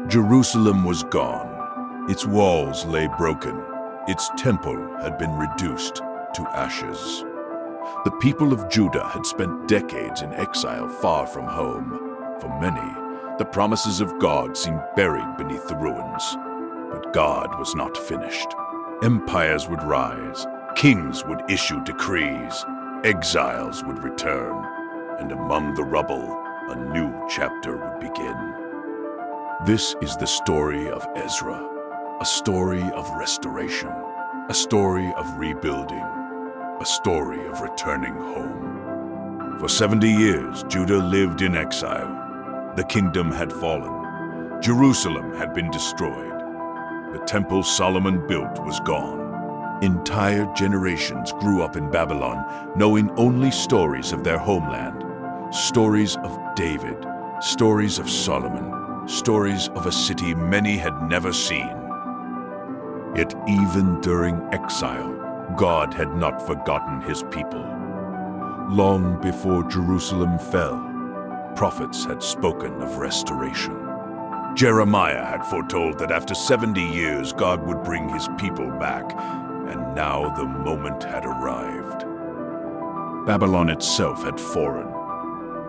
Jerusalem was gone. Its walls lay broken. Its temple had been reduced to ashes. The people of Judah had spent decades in exile far from home. For many, the promises of God seemed buried beneath the ruins. But God was not finished. Empires would rise, kings would issue decrees, exiles would return, and among the rubble, a new chapter would begin. This is the story of Ezra, a story of restoration, a story of rebuilding, a story of returning home. For 70 years, Judah lived in exile. The kingdom had fallen. Jerusalem had been destroyed. The temple Solomon built was gone. Entire generations grew up in Babylon, knowing only stories of their homeland, stories of David, stories of Solomon, stories of a city many had never seen. Yet even during exile, God had not forgotten his people. Long before Jerusalem fell, prophets had spoken of restoration. Jeremiah had foretold that after 70 years, God would bring his people back, and now the moment had arrived. Babylon itself had fallen.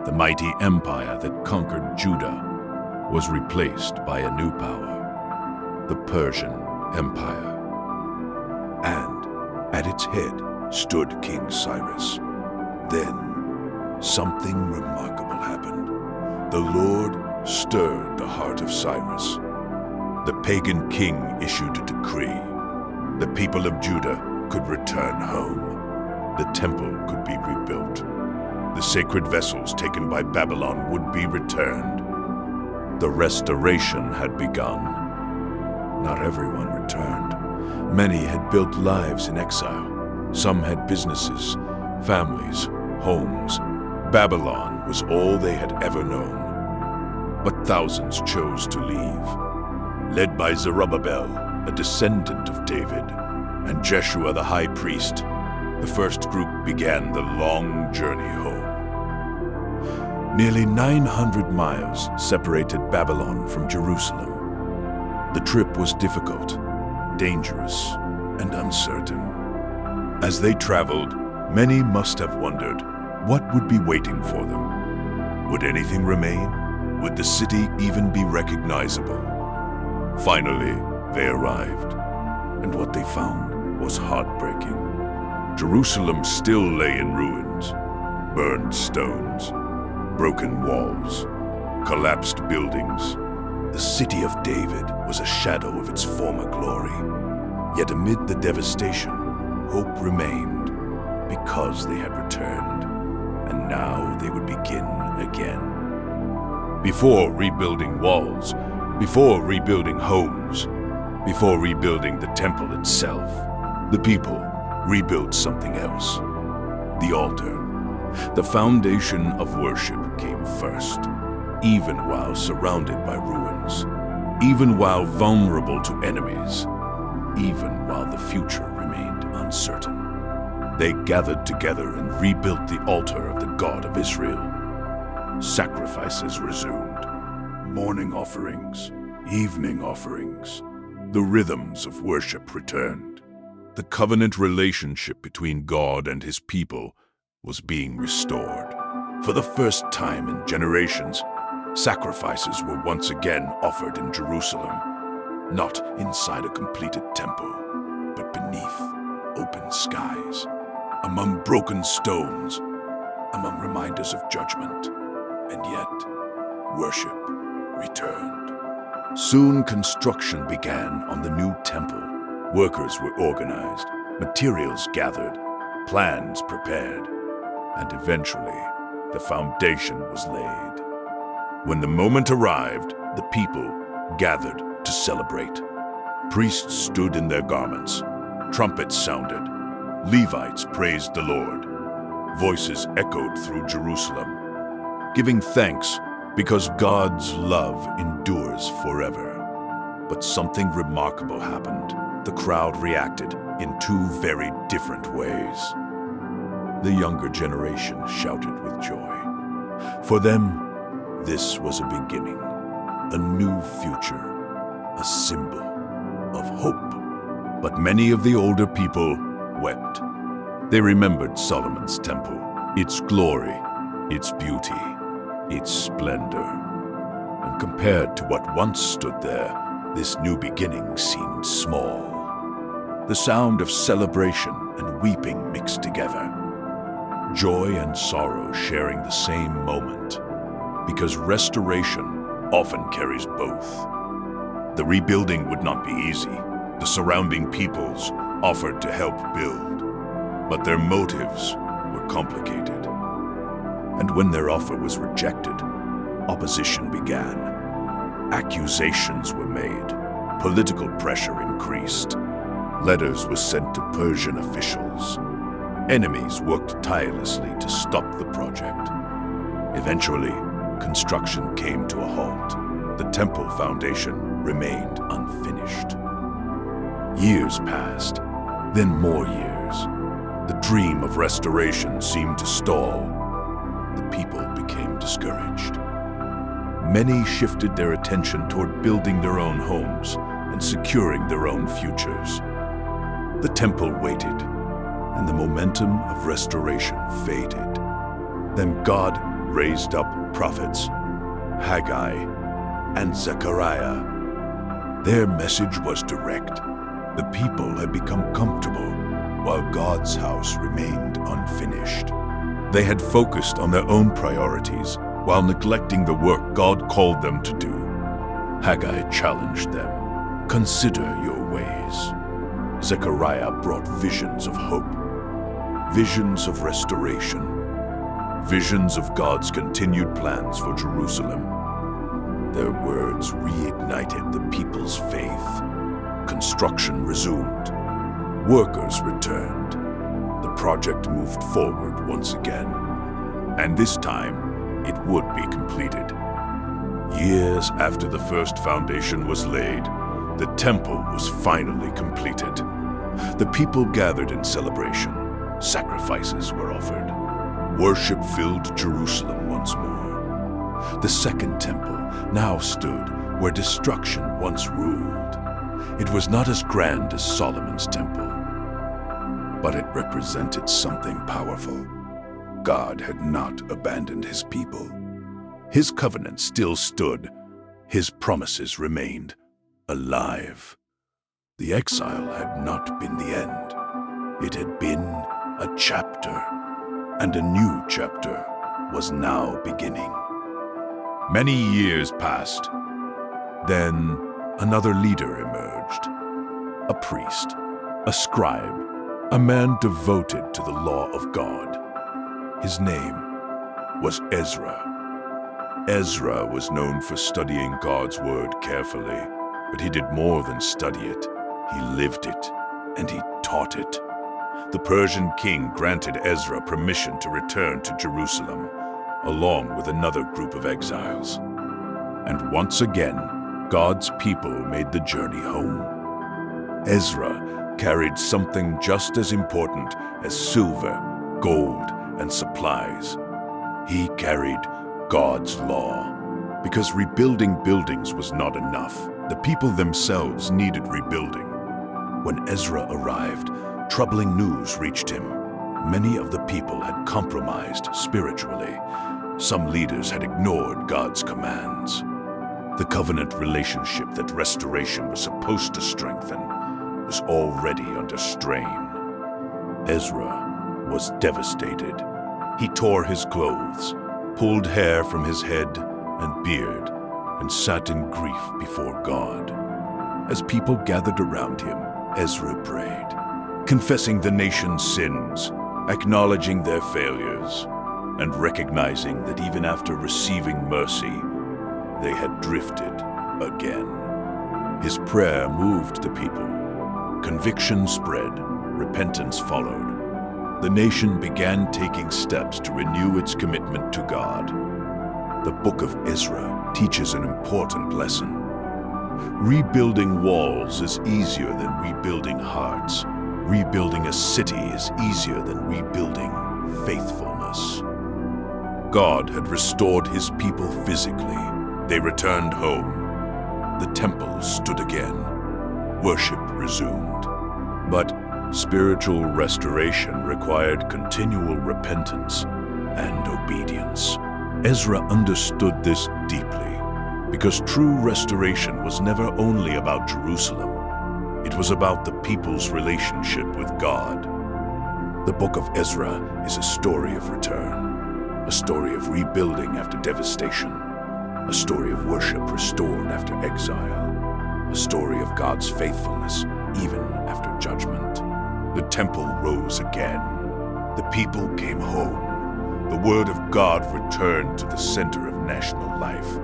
The mighty empire that conquered Judah was replaced by a new power, the Persian Empire. And at its head stood King Cyrus. Then something remarkable happened. The Lord stirred the heart of Cyrus. The pagan king issued a decree. The people of Judah could return home. The temple could be rebuilt. The sacred vessels taken by Babylon would be returned. The restoration had begun. Not everyone returned. Many had built lives in exile. Some had businesses, families, homes. Babylon was all they had ever known. But thousands chose to leave. Led by Zerubbabel, a descendant of David, and Jeshua the high priest, the first group began the long journey home. Nearly 900 miles separated Babylon from Jerusalem. The trip was difficult, dangerous, and uncertain. As they traveled, many must have wondered what would be waiting for them. Would anything remain? Would the city even be recognizable? Finally, they arrived, and what they found was heartbreaking. Jerusalem still lay in ruins, burned stones, broken walls, collapsed buildings. The city of David was a shadow of its former glory. Yet amid the devastation, hope remained because they had returned, and now they would begin again. Before rebuilding walls, before rebuilding homes, before rebuilding the temple itself, the people rebuilt something else. The altar. The foundation of worship came first, even while surrounded by ruins, even while vulnerable to enemies, even while the future remained uncertain. They gathered together and rebuilt the altar of the God of Israel. Sacrifices resumed, morning offerings, evening offerings. The rhythms of worship returned. The covenant relationship between God and his people was being restored. For the first time in generations, sacrifices were once again offered in Jerusalem, not inside a completed temple, but beneath open skies, among broken stones, among reminders of judgment. And yet, worship returned. Soon construction began on the new temple. Workers were organized, materials gathered, plans prepared, and eventually the foundation was laid. When the moment arrived, the people gathered to celebrate. Priests stood in their garments, trumpets sounded, Levites praised the Lord. Voices echoed through Jerusalem, giving thanks because God's love endures forever. But something remarkable happened. The crowd reacted in two very different ways. The younger generation shouted with joy. For them, this was a beginning. a new future, a symbol of hope. But many of the older people wept. They remembered Solomon's temple, its glory, its beauty, its splendor. And compared to what once stood there, this new beginning seemed small. The sound of celebration and weeping mixed together. Joy and sorrow sharing the same moment. Because restoration often carries both. The rebuilding would not be easy. The surrounding peoples offered to help build, but their motives were complicated. And when their offer was rejected, opposition began. Accusations were made. Political pressure increased. Letters were sent to Persian officials. Enemies worked tirelessly to stop the project. Eventually, construction came to a halt. The temple foundation remained unfinished. Years passed, then more years. The dream of restoration seemed to stall. The people became discouraged. Many shifted their attention toward building their own homes and securing their own futures. The temple waited, and the momentum of restoration faded. Then God raised up prophets, Haggai and Zechariah. Their message was direct. The people had become comfortable, while God's house remained unfinished. They had focused on their own priorities, while neglecting the work God called them to do. Haggai challenged them, "Consider your ways." Zechariah brought visions of hope, visions of restoration, visions of God's continued plans for Jerusalem. Their words reignited the people's faith. Construction resumed. Workers returned. The project moved forward once again. And this time, it would be completed. Years after the first foundation was laid, the temple was finally completed. The people gathered in celebration. Sacrifices were offered. Worship filled Jerusalem once more. The second temple now stood where destruction once ruled. It was not as grand as Solomon's temple, but it represented something powerful. God had not abandoned his people. His covenant still stood. His promises remained alive. The exile had not been the end. It had been a chapter, and a new chapter was now beginning. Many years passed. Then another leader emerged. A priest, a scribe, a man devoted to the law of God. His name was Ezra. Ezra was known for studying God's word carefully, but he did more than study it. He lived it, and he taught it. The Persian king granted Ezra permission to return to Jerusalem, along with another group of exiles. And once again, God's people made the journey home. Ezra carried something just as important as silver, gold, and supplies. He carried God's law. Because rebuilding buildings was not enough, the people themselves needed rebuilding. When Ezra arrived, troubling news reached him. Many of the people had compromised spiritually. Some leaders had ignored God's commands. The covenant relationship that restoration was supposed to strengthen was already under strain. Ezra was devastated. He tore his clothes, pulled hair from his head and beard, and sat in grief before God. As people gathered around him, Ezra prayed, confessing the nation's sins, acknowledging their failures, and recognizing that even after receiving mercy, they had drifted again. His prayer moved the people. Conviction spread, repentance followed. The nation began taking steps to renew its commitment to God. The Book of Ezra teaches an important lesson. Rebuilding walls is easier than rebuilding hearts. Rebuilding a city is easier than rebuilding faithfulness. God had restored his people physically. They returned home. the temple stood again. Worship resumed. But spiritual restoration required continual repentance and obedience. Ezra understood this deeply, because true restoration was never only about Jerusalem. It was about the people's relationship with God. The Book of Ezra is a story of return, a story of rebuilding after devastation, a story of worship restored after exile, a story of God's faithfulness even after judgment. The temple rose again. The people came home. The word of God returned to the center of national life,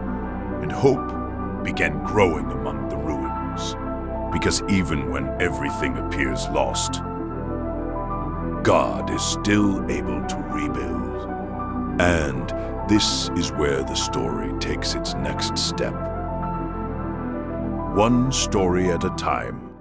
and hope began growing among the ruins. Because even when everything appears lost, God is still able to rebuild. And this is where the story takes its next step. One story at a time.